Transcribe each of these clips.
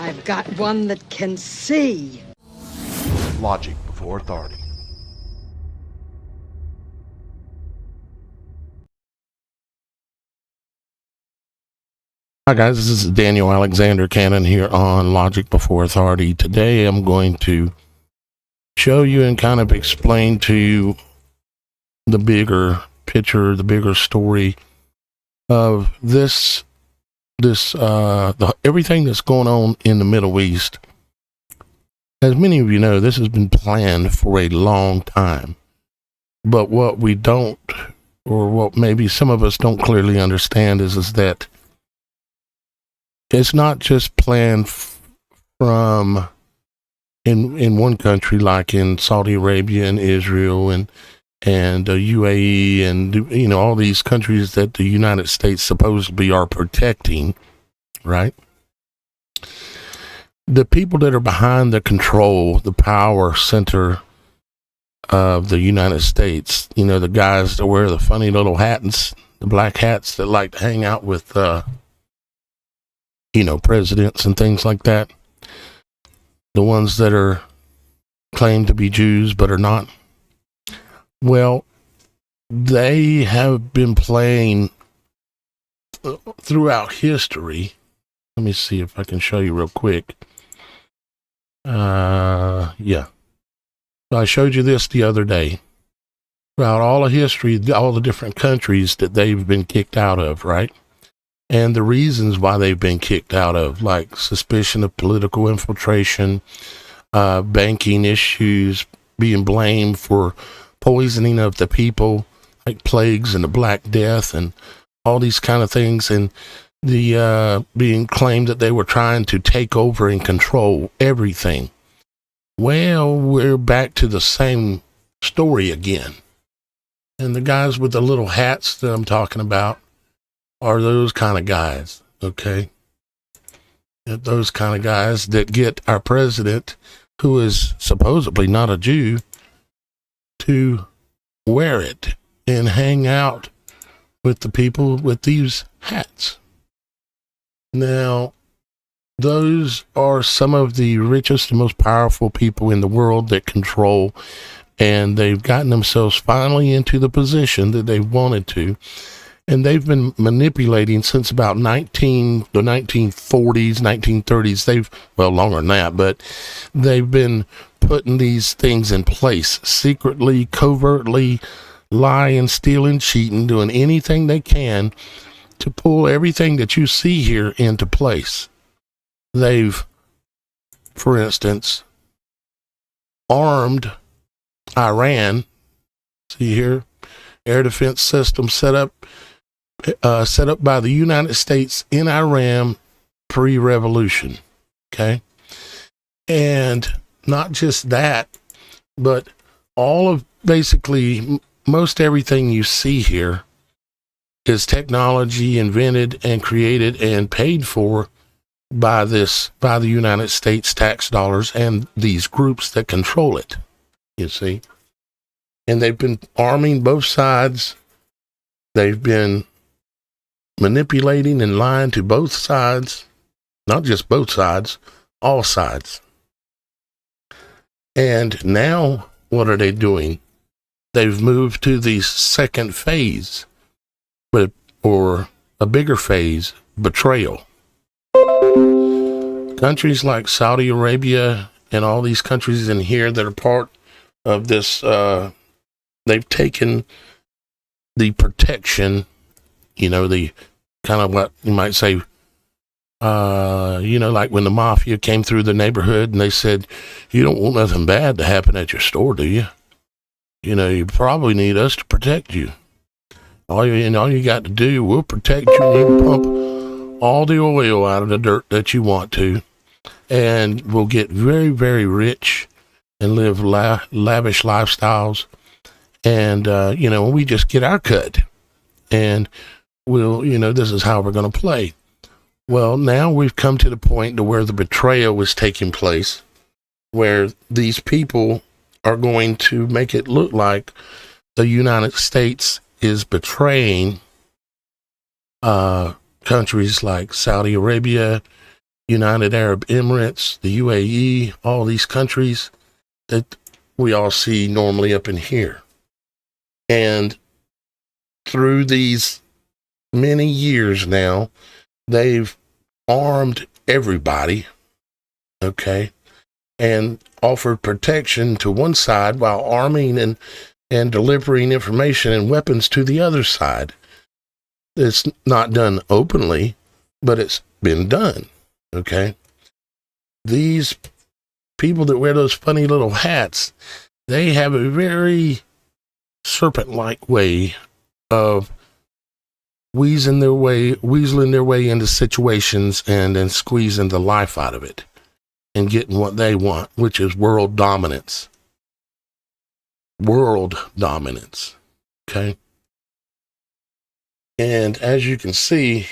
I've got one that can see. Logic before authority. Hi guys, this is Daniel Alexander Cannon here on Logic Before Authority. Today I'm going to show you and kind of explain to you the bigger picture, the bigger story of everything that's going on in the Middle East. As many of you know, this has been planned for a long time. But what we don't, or what maybe some of us don't clearly understand is that it's not just planned from in one country, like in Saudi Arabia and Israel and UAE and all these countries that the United States supposedly are protecting, right? The people that are behind the control, the power center of the United States, the guys that wear the funny little hats, the black hats that like to hang out with presidents and things like that. The ones that are claimed to be Jews but are not. Well, they have been playing throughout history. Let me see if I can show you real quick. Yeah. So I showed you this the other day. Throughout all of history, all the different countries that they've been kicked out of, right? And the reasons why they've been kicked out of, like suspicion of political infiltration, banking issues, being blamed for poisoning of the people, like plagues and the Black Death and all these kind of things, and the being claimed that they were trying to take over and control everything. Well, we're back to the same story again. And the guys with the little hats that I'm talking about are those kind of guys, okay? Those kind of guys that get our president, who is supposedly not a Jew, to wear it and hang out with the people with these hats. Now, those are some of the richest and most powerful people in the world that control, and they've gotten themselves finally into the position that they wanted to. And they've been manipulating since about the 1940s, 1930s. Longer than that, but they've been putting these things in place secretly, covertly, lying, stealing, cheating, doing anything they can to pull everything that you see here into place. They've, for instance, armed Iran. See here, air defense system set up by the United States in Iran pre-revolution, okay? And not just that, but all of basically most everything you see here is technology invented and created and paid for by the United States tax dollars and these groups that control it, you see? And they've been arming both sides. They've been manipulating and lying to both sides, not just both sides, all sides. And now, what are they doing? They've moved to the second phase, or a bigger phase, betrayal. Countries like Saudi Arabia and all these countries in here that are part of this, they've taken the protection, the kind of what you might say, like when the mafia came through the neighborhood and they said, you don't want nothing bad to happen at your store, do you? You probably need us to protect you. All you got to do, we'll protect you, and you can pump all the oil out of the dirt that you want to, and we'll get very, very rich and live lavish lifestyles. And, we just get our cut. And we'll, this is how we're going to play. Well, now we've come to the point to where the betrayal is taking place, where these people are going to make it look like the United States is betraying countries like Saudi Arabia United Arab Emirates, the UAE, all these countries that we all see normally up in here. And through these many years now, they've armed everybody, okay, and offered protection to one side while arming and delivering information and weapons to the other side. It's not done openly, but it's been done, okay? These people that wear those funny little hats, they have a very serpent-like way of weaseling their way into situations and then squeezing the life out of it and getting what they want, which is world dominance. World dominance, okay? And as you can see,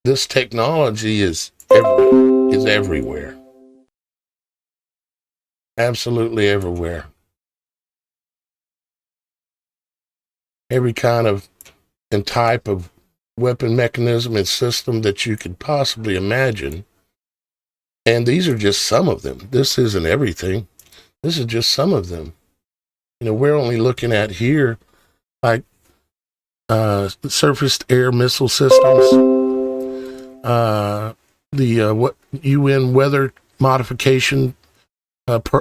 this technology is everywhere. Absolutely everywhere. Every kind of and type of weapon mechanism and system that you could possibly imagine. And these are just some of them. This isn't everything. This is just some of them. You know, we're only looking at here like surface air missile systems, the UN weather modification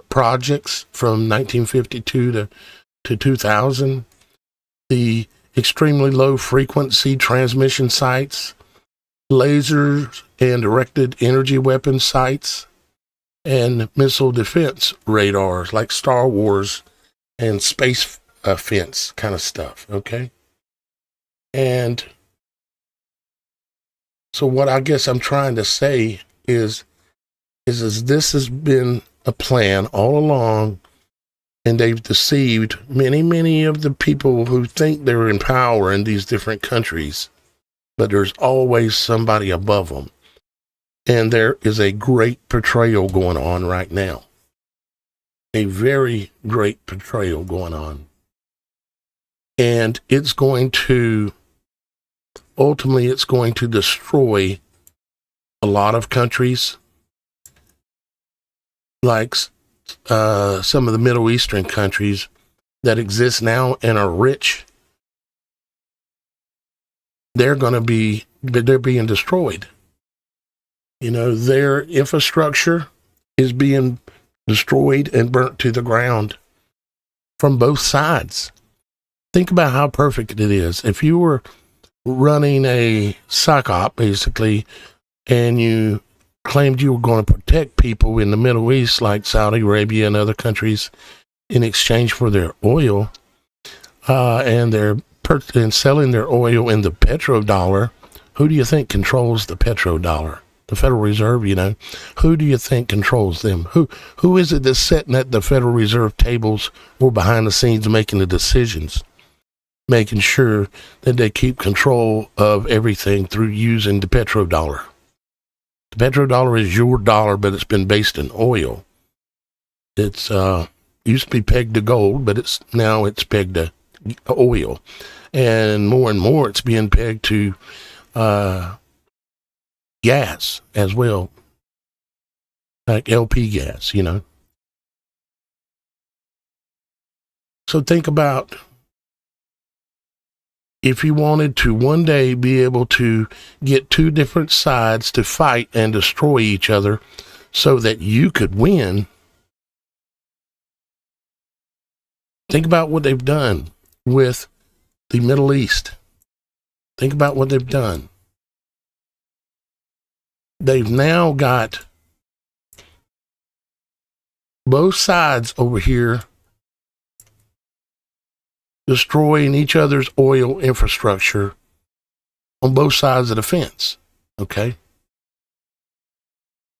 projects from 1952 to 2000, the extremely low frequency transmission sites, lasers and directed energy weapon sites, and missile defense radars like Star Wars and space fence kind of stuff, okay? And so what I guess I'm trying to say is this has been a plan all along, and they've deceived many of the people who think they're in power in these different countries, but there's always somebody above them. And there is a great betrayal going on right now. A very great betrayal going on. And it's going to destroy a lot of countries, like some of the Middle Eastern countries that exist now and are rich. They're being destroyed. You know, their infrastructure is being destroyed and burnt to the ground from both sides. Think about how perfect it is. If you were running a psyop, basically, and you claimed you were going to protect people in the Middle East, like Saudi Arabia and other countries, in exchange for their oil, and selling their oil in the petrodollar, who do you think controls the petrodollar? The Federal Reserve, you know. Who do you think controls them? Who is it that's sitting at the Federal Reserve tables or behind the scenes making the decisions, making sure that they keep control of everything through using the petrodollar? The petrodollar is your dollar, but it's been based in oil. It's used to be pegged to gold, but now it's pegged to oil, and more it's being pegged to gas as well, like LP gas, you know. So think about if you wanted to one day be able to get two different sides to fight and destroy each other so that you could win. Think about what they've done with the Middle East. Think about what they've done. They've now got both sides over here destroying each other's oil infrastructure on both sides of the fence, okay?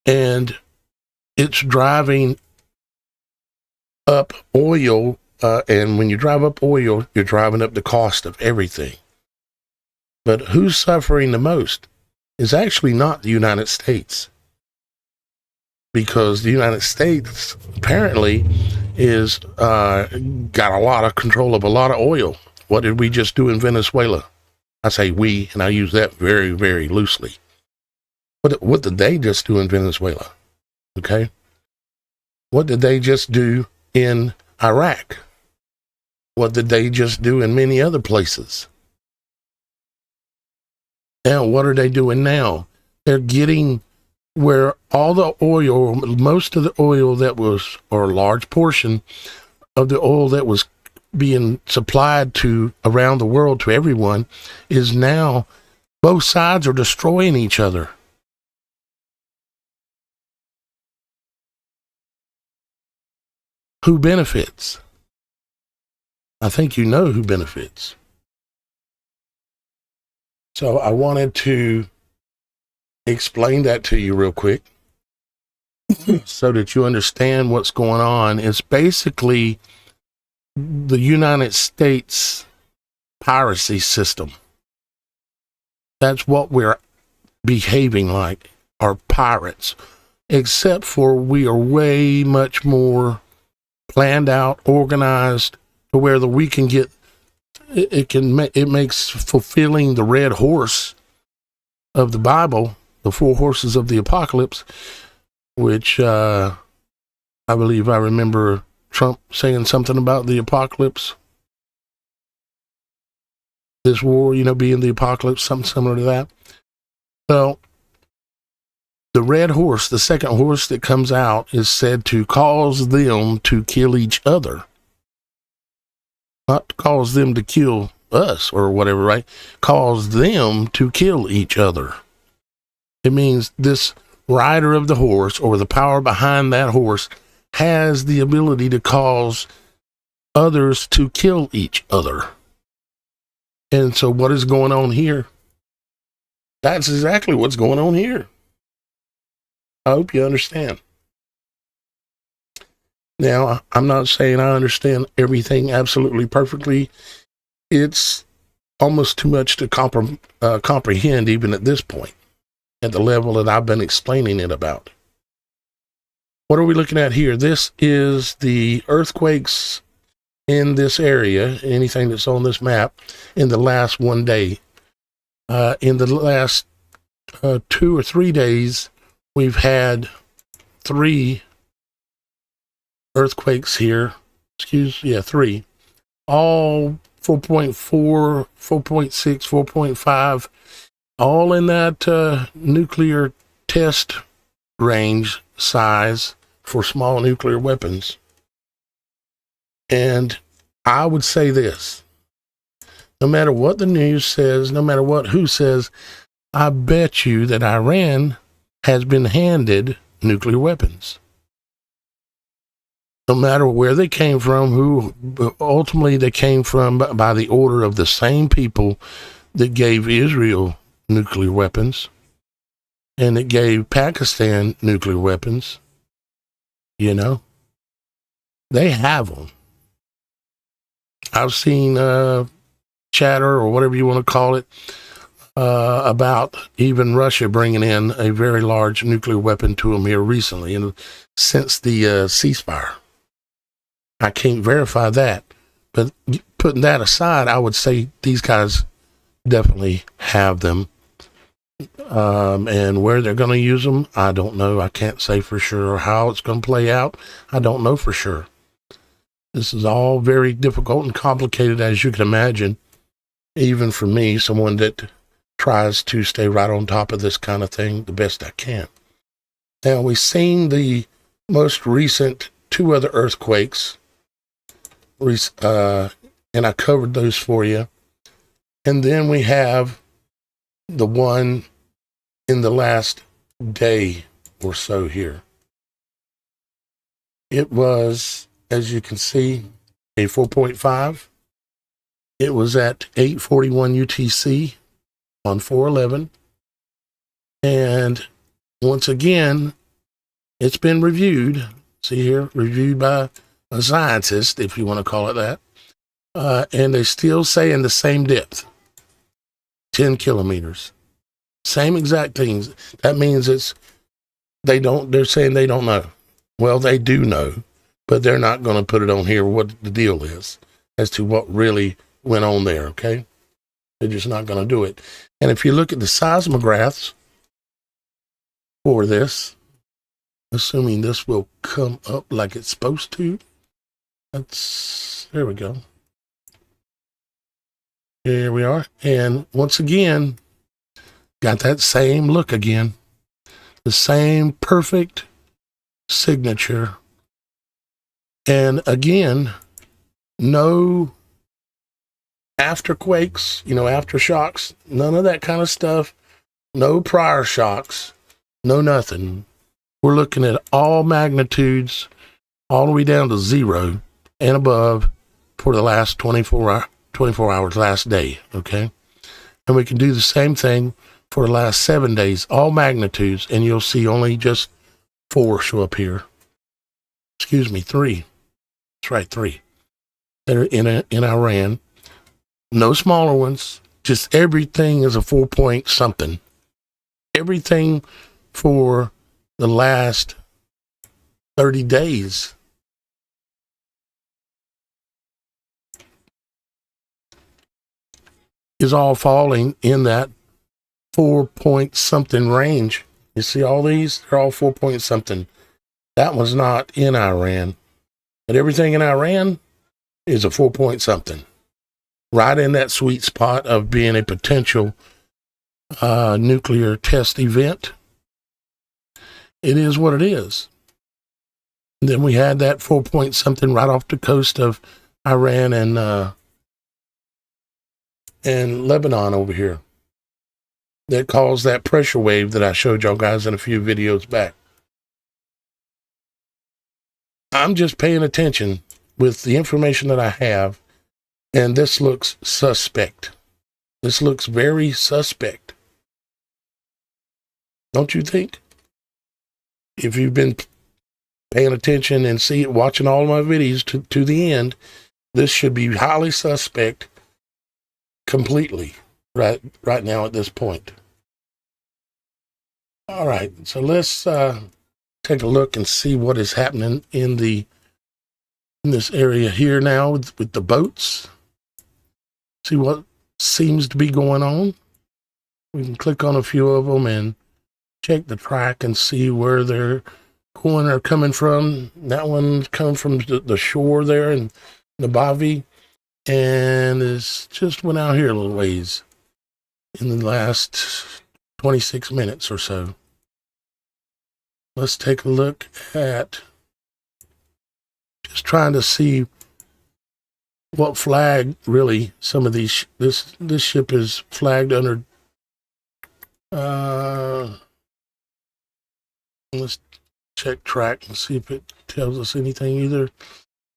And it's driving up oil, and when you drive up oil, you're driving up the cost of everything. But who's suffering the most is actually not the United States, because the United States apparently is got a lot of control of a lot of oil. What did we just do in Venezuela? I say we, and I use that very, very loosely. What did they just do in Venezuela? Okay. What did they just do in Iraq? What did they just do in many other places? Now, what are they doing now? They're getting where all the oil, most of the oil that was, or a large portion of the oil that was being supplied to around the world to everyone, is now both sides are destroying each other. Who benefits? I think you know who benefits. So I wanted to explain that to you real quick so that you understand what's going on. It's basically the United States piracy system. That's what we're behaving like, are pirates, except for we are way much more planned out, organized, to where we can get it makes fulfilling the red horse of the Bible, the four horses of the apocalypse, which I believe I remember Trump saying something about the apocalypse, this war, being the apocalypse, something similar to that. Well, the red horse, the second horse that comes out, is said to cause them to kill each other. Not cause them to kill us or whatever, right? Cause them to kill each other. It means this rider of the horse, or the power behind that horse, has the ability to cause others to kill each other. And so what is going on here? That's exactly what's going on here. I hope you understand. Now, I'm not saying I understand everything absolutely perfectly. It's almost too much to comprehend even at this point, at the level that I've been explaining it about. What are we looking at here? This is the earthquakes in this area, anything that's on this map, in the last one day. In the last 2 or 3 days, we've had 3 earthquakes here. 3. All 4.4, 4.6, 4.5, all in that nuclear test range size for small nuclear weapons. And I would say this, no matter what the news says, no matter what who says, I bet you that Iran has been handed nuclear weapons. No matter where they came from, who ultimately they came from by the order of the same people that gave Israel nuclear weapons and that gave Pakistan nuclear weapons. They have them. I've seen chatter, or whatever you want to call it, about even Russia bringing in a very large nuclear weapon to them here recently, since the ceasefire. I can't verify that, but putting that aside, I would say these guys definitely have them. And where they're going to use them, I don't know. I can't say for sure. How it's going to play out, I don't know for sure. This is all very difficult and complicated, as you can imagine, even for me, someone that tries to stay right on top of this kind of thing the best I can. Now, we've seen the most recent 2 other earthquakes, and I covered those for you. And then we have the one in the last day or so here. It was, as you can see, a 4.5. It was at 8:41 UTC on 4/11. And once again, it's been reviewed. See here, reviewed by a scientist, if you want to call it that. And they still say in the same depth, 10 kilometers. Same exact things. That means they're saying they don't know. Well, they do know, but they're not going to put it on here what the deal is as to what really went on there, okay? They're just not going to do it. And if you look at the seismographs, for this, assuming this will come up like it's supposed to. There we go. Here we are. And once again, got that same look again. The same perfect signature. And again, no afterquakes, aftershocks, none of that kind of stuff. No prior shocks, no nothing. We're looking at all magnitudes, all the way down to 0 and above for the last 24 hours, last day, okay? And we can do the same thing for the last 7 days, all magnitudes, and you'll see only just 4 show up here. Excuse me, 3. That's right, 3. That are in Iran. No smaller ones, just everything is a 4-point something. Everything for the last 30 days. Is all falling in that 4-point something range. You see all these? They're all 4-point something. That one's not in Iran. But everything in Iran is a 4-point something. Right in that sweet spot of being a potential nuclear test event. It is what it is. And then we had that 4-point something right off the coast of Iran and Lebanon over here. That caused that pressure wave that I showed y'all guys in a few videos back. I'm just paying attention with the information that I have, and this looks suspect. This looks very suspect. Don't you think? If you've been paying attention and watching all my videos to the end, this should be highly suspect completely right now at this point. All right, so let's take a look and see what is happening in this area here now with the boats. See what seems to be going on. We can click on a few of them and check the track and see where they're going or coming from. That one's coming from the shore there in the Bavi, and it's just went out here a little ways in the last 26 minutes or so. Let's take a look at just trying to see what flag really some of these this ship is flagged under. Let's check track and see if it tells us anything either.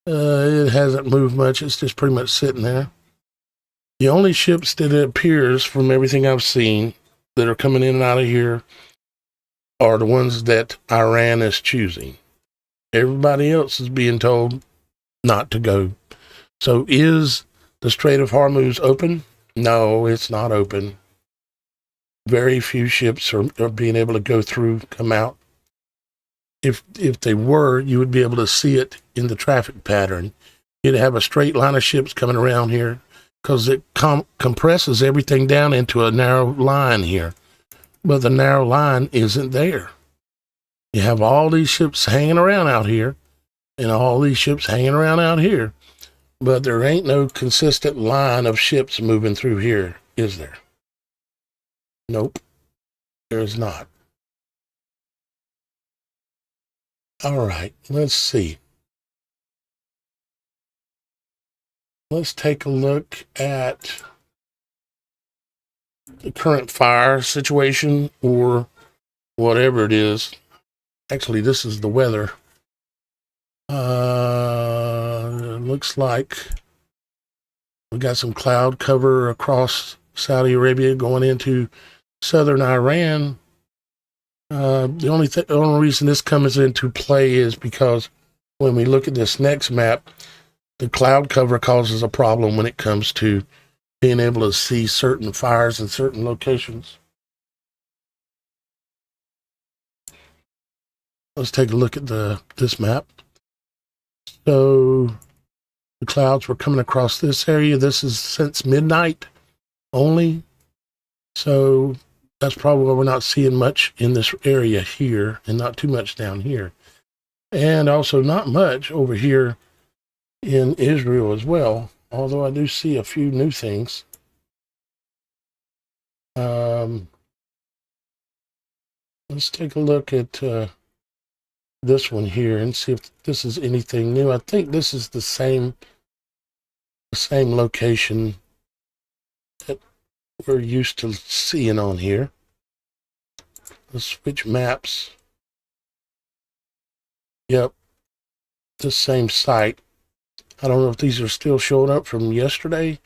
It hasn't moved much. It's just pretty much sitting there. The only ships that it appears from everything I've seen that are coming in and out of here are the ones that Iran is choosing. Everybody else is being told not to go. So is the Strait of Hormuz open? No, it's not open. Very few ships are being able to go through, come out. If they were, you would be able to see it in the traffic pattern. You'd have a straight line of ships coming around here because it compresses everything down into a narrow line here. But the narrow line isn't there. You have all these ships hanging around out here and all these ships hanging around out here. But there ain't no consistent line of ships moving through here, is there? Nope, there's not. All right, let's see. Let's take a look at the current fire situation or whatever it is. Actually, this is the weather. It looks like we got some cloud cover across Saudi Arabia going into southern Iran. The only reason this comes into play is because when we look at this next map, the cloud cover causes a problem when it comes to being able to see certain fires in certain locations. Let's take a look at this map. So the clouds were coming across this area. This is since midnight only. So That's probably why we're not seeing much in this area here and not too much down here. And also not much over here in Israel as well, although I do see a few new things. Let's take a look at this one here and see if this is anything new. I think this is the same location that we're used to seeing on here. Let's switch maps. Yep, the same site. I don't know if these are still showing up from yesterday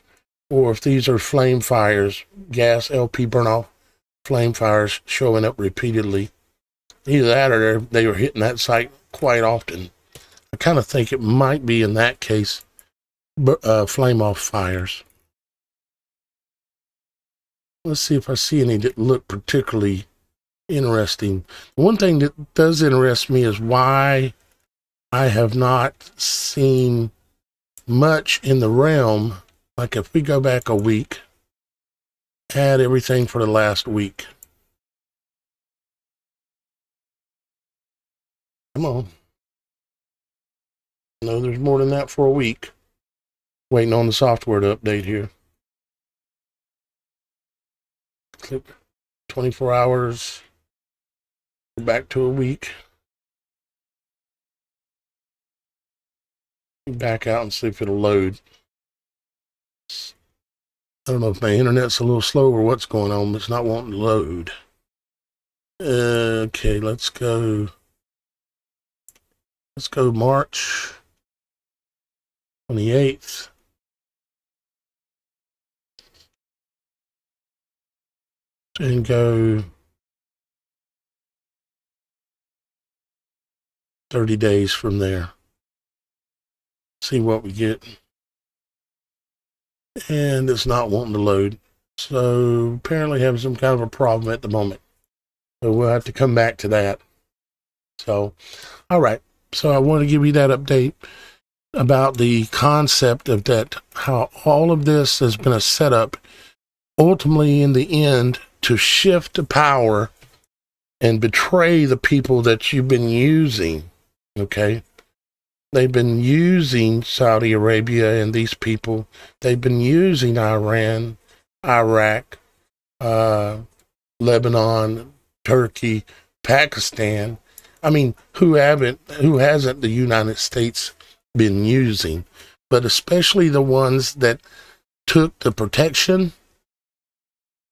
or if these are flame fires, gas LP burn-off flame fires showing up repeatedly. Either that or they were hitting that site quite often. I kind of think it might be in that case, flame off fires. Let's see if I see any that look particularly interesting. One thing that does interest me is why I have not seen much in the realm. Like if we go back a week, add everything for the last week. Come on. No, there's more than that for a week. Waiting on the software to update here. Click 24 hours. Back to a week. Back out and see if it'll load. I don't know if my internet's a little slow or what's going on, but it's not wanting to load. Okay, let's go. Let's go March 28th. And go 30 days from there. See what we get. And it's not wanting to load. So apparently having some kind of a problem at the moment. So we'll have to come back to that. So, all right. So I want to give you that update about the concept of that, how all of this has been a setup ultimately in the end to shift the power and betray the people that you've been using. Okay. They've been using Saudi Arabia and these people. They've been using Iran, Iraq, Lebanon, Turkey, Pakistan. I mean, who hasn't the United States been using? But especially the ones that took the protection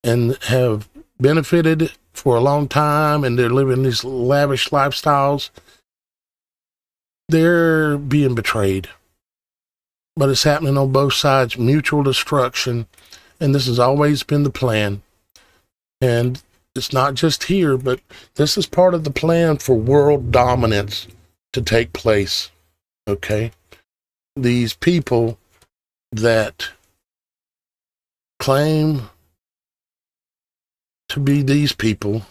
and have benefited for a long time and they're living these lavish lifestyles. They're being betrayed. But it's happening on both sides, mutual destruction. And this has always been the plan. And it's not just here, but this is part of the plan for world dominance to take place. Okay? These people that claim to be these people,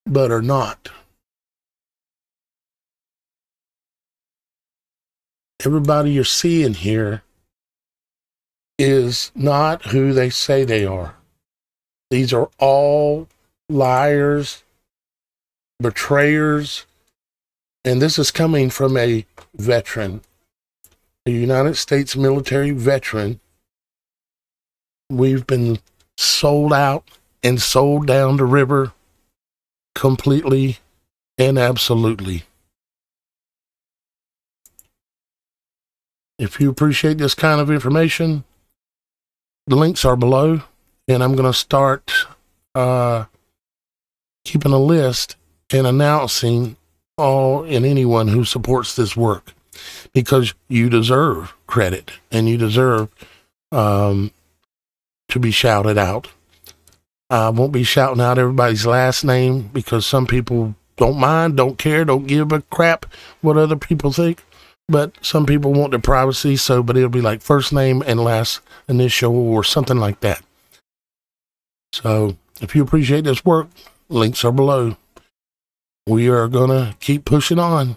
but are not. Everybody you're seeing here is not who they say they are. These are all liars, betrayers, and this is coming from a veteran, a United States military veteran. We've been sold out and sold down the river completely and absolutely. If you appreciate this kind of information, the links are below, and I'm going to start keeping a list and announcing all and anyone who supports this work, because you deserve credit and you deserve to be shouted out. I won't be shouting out everybody's last name because some people don't mind, don't care, don't give a crap what other people think. But some people want their privacy, but it'll be like first name and last initial or something like that. So if you appreciate this work, links are below. We are going to keep pushing on.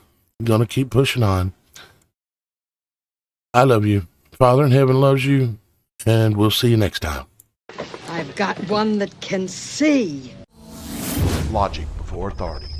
I love you. Father in heaven loves you, and we'll see you next time. I've got one that can see. Logic before authority.